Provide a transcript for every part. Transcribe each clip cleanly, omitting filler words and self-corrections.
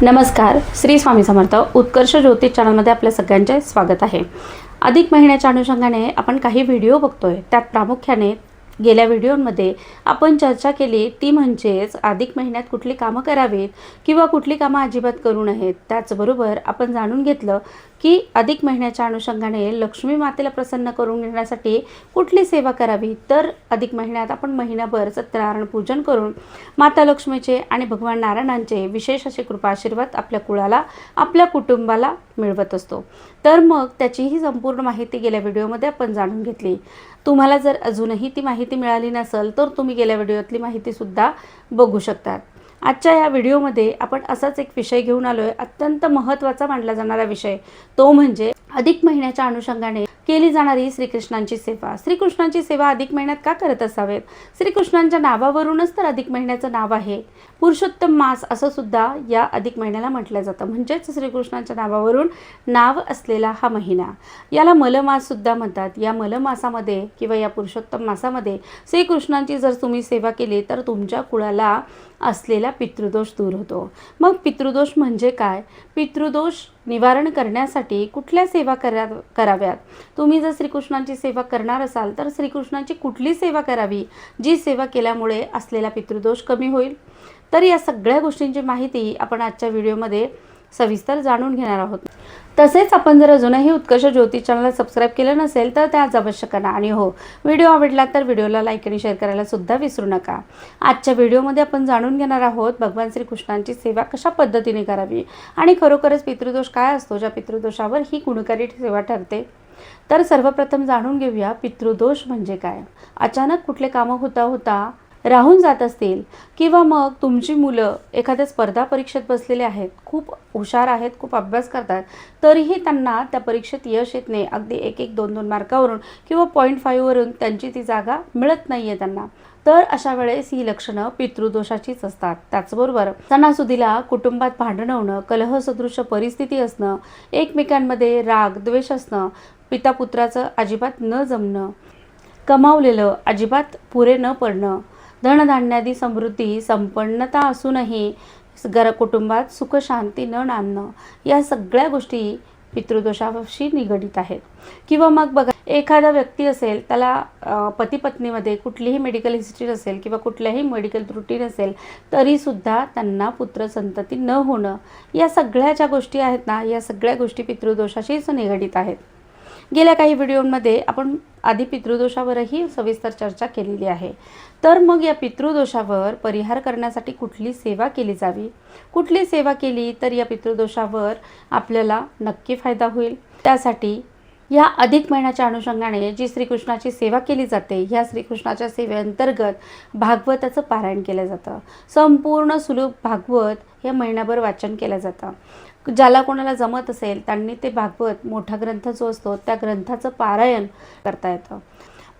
नमस्कार. श्री स्वामी समर्थ. उत्कर्ष ज्योतिष चॅनलमध्ये आपल्या सगळ्यांचे स्वागत आहे. अधिक महिन्याच्या अनुषंगाने आपण काही व्हिडिओ बघतोय. त्यात प्रामुख्याने गेल्या व्हिडिओमध्ये आपण चर्चा केली ती म्हणजेच अधिक महिन्यात कुठली कामं करावीत किंवा कुठली कामं अजिबात करू नयेत. त्याचबरोबर आपण जाणून घेतलं की अधिक महिन्याच्या अनुषंगाने लक्ष्मी मातेला प्रसन्न करून घेण्यासाठी कुठली सेवा करावी. तर अधिक महिन्यात आपण महिनाभर सत्यनारायण पूजन करून माता लक्ष्मीचे आणि भगवान नारायणांचे विशेष असे कृपा आशीर्वाद आपल्या कुळाला आपल्या कुटुंबाला मिळवत असतो. तर मग त्याचीही संपूर्ण माहिती गेल्या व्हिडिओमध्ये आपण जाणून घेतली. तुम्हाला जर अजूनही ती माहिती मिळाली नसेल तर तुम्ही गेल्या व्हिडिओतली माहितीसुद्धा बघू शकतात. आजच्या या व्हिडिओमध्ये आपण असाच एक विषय घेऊन आलो आहे, अत्यंत महत्त्वाचा मानला जाणारा विषय. तो म्हणजे अधिक महिन्याच्या अनुषंगाने केली जाणारी श्रीकृष्णांची सेवा. श्रीकृष्णांची सेवा अधिक महिन्यात का करत असावेत? श्रीकृष्णांच्या नावावरूनच तर अधिक महिन्याचं नाव आहे. पुरुषोत्तम मास असं सुद्धा या अधिक महिन्याला म्हटलं जातं. म्हणजेच श्रीकृष्णांच्या नावावरून नाव असलेला हा महिना, याला मलमास सुद्धा म्हणतात. या मलमासामध्ये किंवा या पुरुषोत्तम मासामध्ये श्रीकृष्णांची जर तुम्ही सेवा केली तर तुमच्या कुळाला असलेला पितृदोष दूर होतो. मग पितृदोष म्हणजे काय? पितृदोष निवारण करण्यासाठी कुठल्या सेवा कराव्यात? तुम्ही जर श्रीकृष्णांची सेवा करणार असाल तर श्रीकृष्णांची कुठली सेवा करावी, जी सेवा केल्यामुळे असलेला पितृदोष कमी होईल? तर या सगळ्या गोष्टींची माहिती आपण आजच्या व्हिडिओमध्ये सविस्तर जाणून घेणार आहोत. तसेच आपण जर अजूनही उत्कर्ष ज्योतिष चॅनलला सबस्क्राईब केलं नसेल तर त्याच अवश्य करा. आणि हो, व्हिडिओ आवडला तर व्हिडिओला लाईक आणि शेअर करायला सुद्धा विसरू नका. आजच्या व्हिडिओमध्ये आपण जाणून घेणार आहोत भगवान श्रीकृष्णांची सेवा कशा पद्धतीने करावी आणि खरोखरच पितृदोष काय असतो, ज्या पितृदोषावर ही गुणकारी सेवा ठरते. तर सर्वप्रथम जाणून घेऊया पितृदोष म्हणजे काय. अचानक कुठले कामं होता राहून जात असतील किंवा मग तुमची मुलं एखाद्या स्पर्धा परीक्षेत बसलेले आहेत, खूप हुशार आहेत, खूप अभ्यास करतात, तरीही त्यांना त्या परीक्षेत यश येत नाही. अगदी 1-1, 2-2 मार्कावरून किंवा 0.5 वरून त्यांची ती जागा मिळत नाही आहे त्यांना. तर अशा वेळेस ही लक्षणं पितृदोषाचीच असतात. त्याचबरोबर सणासुदीला कुटुंबात भांडणं होणं, कलहसदृश परिस्थिती असणं, एकमेकांमध्ये राग द्वेष असणं, पितापुत्राचं अजिबात न जमणं, कमावलेलं अजिबात पुरे न पडणं, धनधान्यादी समृद्धी संपन्नता असूनही कुटुंबात सुख शांती न नांदणं, या सगळ्या गोष्टी पितृदोषाशी निगडीत आहेत. किंवा मग बघा, एखादा व्यक्ती असेल, त्याला पती पत्नीमध्ये कुठलीही मेडिकल हिस्ट्री नसेल किंवा कुठल्याही मेडिकल त्रुटी नसेल तरीसुद्धा त्यांना पुत्रसंतती न होणं, या सगळ्या ज्या गोष्टी आहेत ना, या सगळ्या गोष्टी पितृदोषाशीच निगडीत आहेत. गेल्या काही व्हिडिओमध्ये आपण आधी पितृदोषावरही सविस्तर चर्चा केलेली आहे. तर मग या पितृदोषावर परिहार करण्यासाठी कुठली सेवा केली जावी, कुठली सेवा केली तर या पितृदोषावर आपल्याला नक्की फायदा होईल. त्यासाठी या अधिक महिन्याच्या अनुषंगाने जी श्रीकृष्णाची सेवा केली जाते, ह्या श्रीकृष्णाच्या सेवेअंतर्गत भागवताचं पारायण केलं जातं. संपूर्ण सुलभ भागवत हे महिनाभर वाचन केलं जातं. ज्याला कोणाला जमत असेल त्यांनी ते भागवत, मोठा ग्रंथ जो असतो, त्या ग्रंथाचं पारायण करता येतं.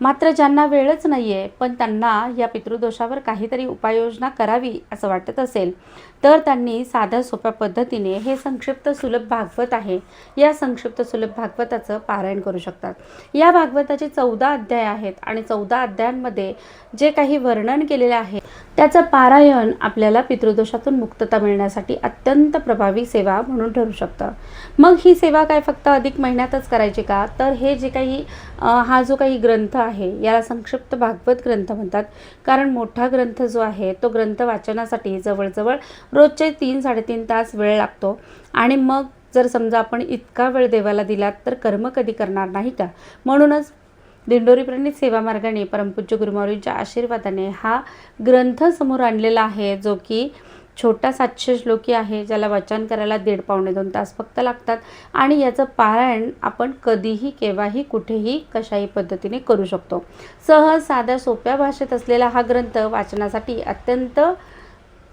मात्र ज्यांना वेळच नाही आहे पण त्यांना या पितृदोषावर काहीतरी उपाययोजना करावी असं वाटत असेल तर त्यांनी साध्या सोप्या पद्धतीने हे संक्षिप्त सुलभ भागवत आहे, या संक्षिप्त सुलभ भागवताचं पारायण करू शकतात. या भागवताचे 14 अध्याय आहेत आणि 14 अध्यायांमध्ये जे काही वर्णन केलेले आहे त्याचं पारायण आपल्याला पितृदोषातून मुक्तता मिळण्यासाठी अत्यंत प्रभावी सेवा म्हणून ठरू शकतं. मग ही सेवा काय फक्त अधिक महिन्यातच करायची का? तर हे जे काही हा जो काही ग्रंथ आहे याला संक्षिप्त भागवत ग्रंथ म्हणतात. कारण मोठा ग्रंथ जो आहे तो ग्रंथ वाचनासाठी जवळजवळ रोजचे 3-3.5 तास वेळ लागतो. आणि मग जर समजा आपण इतका वेळ देवाला दिलात तर कर्म कधी करणार नाही का? म्हणूनच दिंडोरी प्रणित सेवा मार्गाने परमपूज्य गुरुमाऊलींच्या आशीर्वादाने हा ग्रंथ समोर आणलेला आहे, जो की छोटा 700 श्लोकी आहे, ज्याला वाचन करायला 1.5-2 तास फक्त लागतात. आणि याचं पारायण आपण कधीही केव्हाही कुठेही कशाही पद्धतीने करू शकतो. सहज साध्या सोप्या भाषेत असलेला हा ग्रंथ वाचनासाठी अत्यंत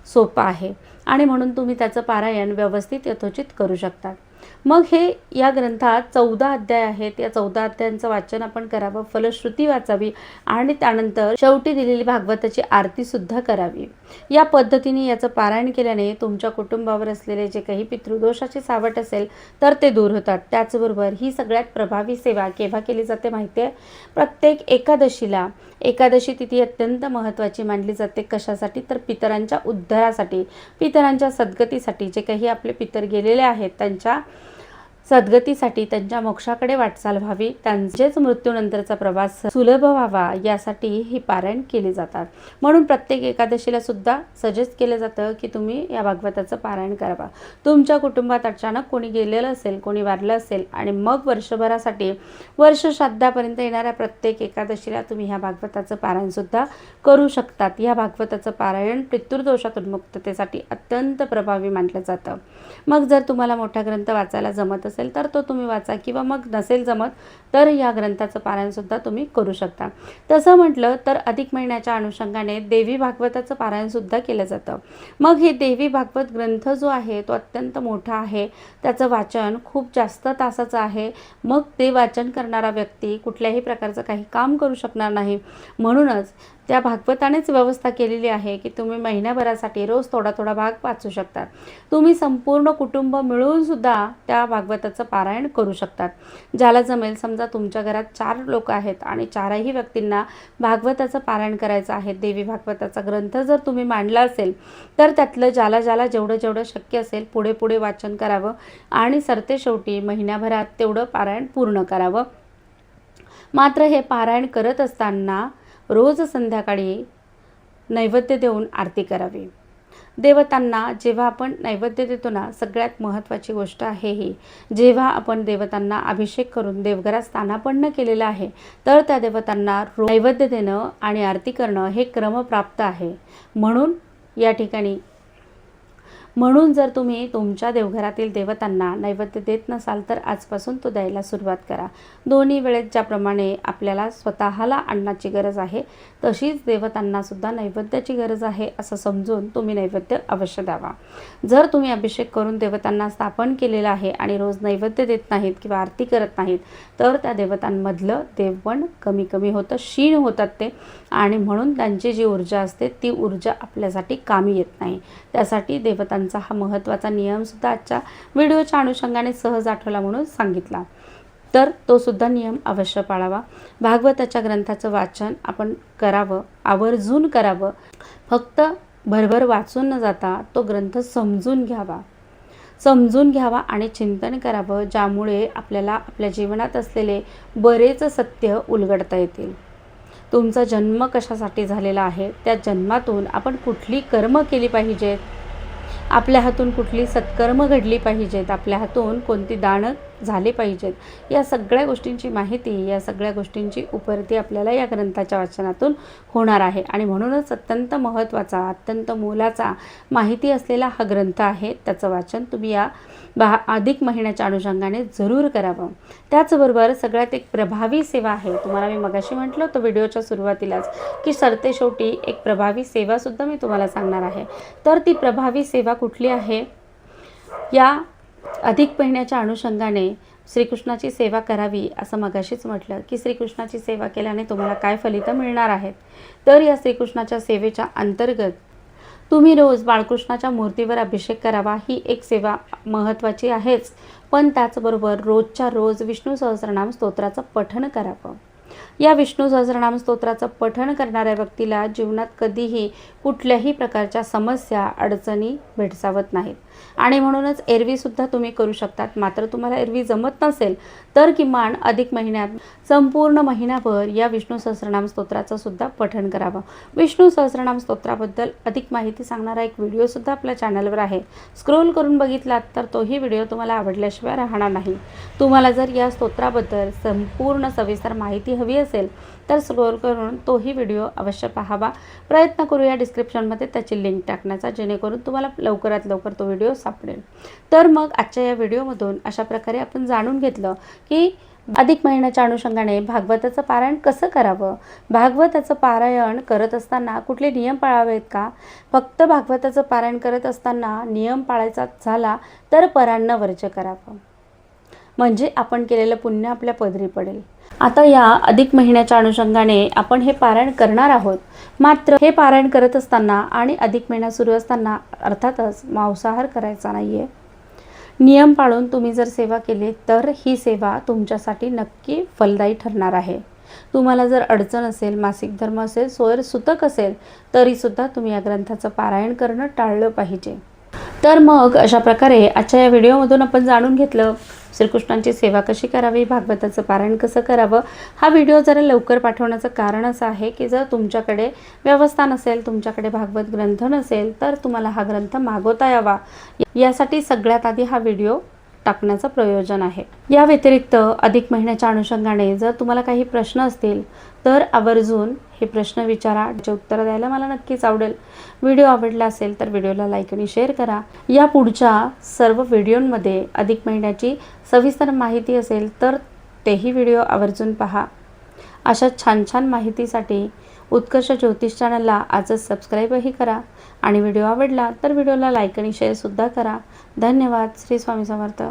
सोपा आहे आणि म्हणून तुम्ही त्याचं पारायण व्यवस्थित यथोचित करू शकता. मग हे या ग्रंथात 14 अध्याय आहेत. या 14 अध्यायांचं वाचन आपण करावं, फलश्रुती वाचावी आणि त्यानंतर शेवटी दिलेली भागवताची आरतीसुद्धा करावी. या पद्धतीने याचं पारायण केल्याने तुमच्या कुटुंबावर असलेले जे काही पितृदोषाचे सावट असेल तर ते दूर होतात। त्याचबरोबर ही सगळ्यात प्रभावी सेवा केव्हा केली जाते माहिती आहे? प्रत्येक एकादशीला। एकादशी तिथी अत्यंत महत्त्वाची मानली जाते। कशासाठी? तर पितरांच्या उद्धारासाठी, पितरांच्या सद्गतीसाठी। जे काही आपले पितर गेलेले आहेत त्यांच्या सद्गतीसाठी, त्यांच्या मोक्षाकडे वाटचाल व्हावी, त्यांचेच मृत्यूनंतरचा प्रवास सुलभ व्हावा यासाठी ही पारायण केली जातात। म्हणून प्रत्येक एकादशीला सुद्धा सजेस्ट केलं जातं की तुम्ही या भागवताचं पारायण करावं। तुमच्या कुटुंबात अचानक कोणी गेलेलं असेल, कोणी वारलं असेल आणि मग वर्षभरासाठी वर्ष श्राद्धापर्यंत येणाऱ्या प्रत्येक एकादशीला तुम्ही ह्या भागवताचं पारायण सुद्धा करू शकतात। या भागवताचं पारायण पितृदोषातून मुक्ततेसाठी अत्यंत प्रभावी मानलं जातं। मग जर तुम्हाला मोठा ग्रंथ वाचायला जमत असेल तर तो तुम्ही वाचा, किंवा मग नसेल जमत तर या ग्रंथाचं पारायण सुद्धा तुम्ही करू शकता। तसं म्हटलं तर अधिक महिन्याच्या अनुषंगाने देवी भागवताचं पारायण सुद्धा केलं जातं। मग हे देवी भागवत ग्रंथ जो आहे तो अत्यंत मोठा आहे, त्याचं वाचन खूप जास्त तासाचं आहे। मग ते वाचन करणारा व्यक्ती कुठल्याही प्रकारचं काही काम करू शकणार नाही। म्हणूनच त्या भागवतानेच व्यवस्था केलेली आहे की तुम्ही महिन्याभरासाठी रोज थोडा थोडा भाग वाचू शकता। तुम्ही संपूर्ण कुटुंब मिळून सुद्धा त्या भागवताचं पारायण करू शकतात। ज्याला जमेल, समजा तुमच्या घरात 4 लोक आहेत आणि 4ही व्यक्तींना भागवताचं पारायण करायचं आहे, देवी भागवताचा ग्रंथ जर तुम्ही मांडला असेल तर त्यातलं ज्याला जेवढं शक्य असेल पुढे वाचन करावं आणि सरतेशेवटी महिन्याभरात तेवढं पारायण पूर्ण करावं। मात्र हे पारायण करत असताना रोज संध्याकाळी नैवेद्य देऊन आरती करावी। देवतांना जेव्हा आपण नैवेद्य देतो ना, सगळ्यात महत्त्वाची गोष्ट आहे ही, जेव्हा आपण देवतांना अभिषेक करून देवघरात स्थानापन्न केलेलं आहे तर त्या देवतांना नैवेद्य देणं आणि आरती करणं हे क्रमप्राप्त आहे। म्हणून जर तुम्ही तुमच्या देवघरातील देवतांना नैवेद्य देत नसाल तर आजपासून तो द्यायला सुरुवात करा। दोन्ही वेळेत ज्याप्रमाणे आपल्याला स्वतःला अन्नाची गरज आहे तशीच देवतांना सुद्धा नैवेद्याची गरज आहे असं समजून तुम्ही नैवेद्य अवश्य द्यावा। जर तुम्ही अभिषेक करून देवतांना स्थापन केलेलं आहे आणि रोज नैवेद्य देत नाहीत किंवा आरती करत नाहीत तर त्या देवतांमधलं देवपण कमी होतं, क्षीण होतात ते, आणि म्हणून त्यांची जी ऊर्जा असते ती ऊर्जा आपल्यासाठी कामी येत नाही। त्यासाठी देवतांचा हा महत्त्वाचा नियम सुद्धा आजच्या व्हिडिओच्या अनुषंगाने सहज आठवला म्हणून सांगितला, तर तो सुद्धा नियम अवश्य पाळावा। भागवताच्या ग्रंथाचं वाचन आपण करावं, आवर्जून करावं। फक्त भरभर वाचून न जाता तो ग्रंथ समजून घ्यावा आणि चिंतन करावं, ज्यामुळे आपल्याला आपल्या जीवनात असलेले बरेच सत्य उलगडता येतील। तुमचा जन्म कशासाठी झालेला आहे, त्या जन्मातून आपण कुठली कर्म केली पाहिजेत, आपल्या हातून कुठली सत्कर्म घडली पाहिजेत, आपल्या हातून कोणती दानं झाले पाहिजेत, या सगळ्या गोष्टींची माहिती, या सगळ्या गोष्टींची उपरती आपल्याला या ग्रंथाच्या वाचनातून होणार आहे। आणि म्हणूनच अत्यंत महत्त्वाचा, अत्यंत मोलाचा माहिती असलेला हा ग्रंथ आहे। त्याचं वाचन तुम्ही या अधिक महिन्याच्या अनुषंगाने जरूर करावं। त्याचबरोबर सगळ्यात एक प्रभावी सेवा आहे, तुम्हाला मी मगाशी म्हटलं होतं व्हिडिओच्या सुरुवातीलाच की सरतेशेवटी एक प्रभावी सेवासुद्धा मी तुम्हाला सांगणार आहे। तर ती प्रभावी सेवा कुठली आहे? या अधिक महिन्याच्या अनुषंगाने श्रीकृष्णाची सेवा करावी असं मगाशीच म्हटलं की श्रीकृष्णाची सेवा केल्याने तुम्हाला काय फलितं मिळणार आहेत। तर या श्रीकृष्णाच्या सेवेच्या अंतर्गत तुम्ही रोज बाळकृष्णाच्या मूर्तीवर अभिषेक करावा, ही एक सेवा महत्त्वाची आहेच, पण त्याचबरोबर रोजच्या रोज विष्णू सहस्रनाम स्तोत्राचं पठण करावं। या विष्णू सहस्रनाम स्तोत्राचं पठण करणाऱ्या व्यक्तीला जीवनात कधीही कुठल्याही प्रकारच्या समस्या, अडचणी भेडसावत नाहीत। आणि म्हणूनच एरवीसुद्धा तुम्ही करू शकतात। मात्र तुम्हाला एरवी जमत नसेल तर किमान अधिक महिन्यात संपूर्ण महिनाभर या विष्णू सहस्रनाम स्तोत्राचं सुद्धा पठण करावं। विष्णू सहस्रनाम स्तोत्राबद्दल अधिक माहिती सांगणारा एक व्हिडिओसुद्धा आपल्या चॅनलवर आहे, स्क्रोल करून बघितलात तर तोही व्हिडिओ तुम्हाला आवडल्याशिवाय राहणार नाही। तुम्हाला जर या स्तोत्राबद्दल संपूर्ण सविस्तर माहिती हवी असेल तर स्क्रोल करून तोही व्हिडिओ अवश्य पाहावा। प्रयत्न करूया डिस्क्रिप्शनमध्ये त्याची लिंक टाकण्याचा, जेणेकरून तुम्हाला लवकरात लवकर तो व्हिडिओ सापडेल। तर मग आजच्या या व्हिडिओमधून अशा प्रकारे आपण जाणून घेतलं की अधिक महिन्याच्या अनुषंगाने भागवताचं पारायण कसं करावं, भागवताचं पारायण करत असताना कुठले नियम पाळावेत का, फक्त भागवताचं पारायण करत असताना नियम पाळायचा झाला तर परान्न वर्ज्य करावं। म्हणजे आपण केलेलं पुण्य आपल्या पदरी पडेल। आता या अधिक महिन्याच्या अनुषंगाने आपण हे पारायण करणार आहोत। मात्र हे पारायण करत असताना आणि अधिक महिना सुरू असताना अर्थातच मांसाहार करायचा नाहीये। नियम पाळून तुम्ही जर सेवा केली तर ही सेवा तुमच्यासाठी नक्की फलदायी ठरणार आहे। तुम्हाला जर अडचण असेल, मासिक धर्म असेल, सोयर सुतक असेल तरी सुद्धा तुम्ही या ग्रंथाचं पारायण करणं टाळलं पाहिजे। तर मग अशा प्रकारे आजच्या या व्हिडिओमधून आपण जाणून घेतलं श्रीकृष्णांची सेवा कशी करावी, भागवताचं पारायण कसं करावं। हा व्हिडिओ जरा लवकर पाठवण्याचं कारण असं आहे की जर तुमच्याकडे व्यवस्था नसेल, तुमच्याकडे भागवत ग्रंथ नसेल तर तुम्हाला हा ग्रंथ मागवता यावा, यासाठी सगळ्यात आधी हा व्हिडिओ टाकण्याचं प्रयोजन आहे। या व्यतिरिक्त अधिक महिन्याच्या अनुषंगाने जर तुम्हाला काही प्रश्न असतील तर आवर्जून हे प्रश्न विचारा, त्याचे उत्तर द्यायला मला नक्कीच आवडेल। व्हिडिओ आवडला असेल तर व्हिडिओला लाईक आणि शेअर करा। या पुढच्या सर्व व्हिडिओंमध्ये अधिक महिन्याची सविस्तर माहिती असेल तर तेही व्हिडिओ आवर्जून पहा। अशा छान छान माहितीसाठी उत्कर्ष ज्योतिष चॅनलला आजच सबस्क्राईबही करा आणि व्हिडिओ आवडला तर व्हिडिओला लाईक आणि शेअर सुद्धा करा। धन्यवाद। श्री स्वामी समर्थ।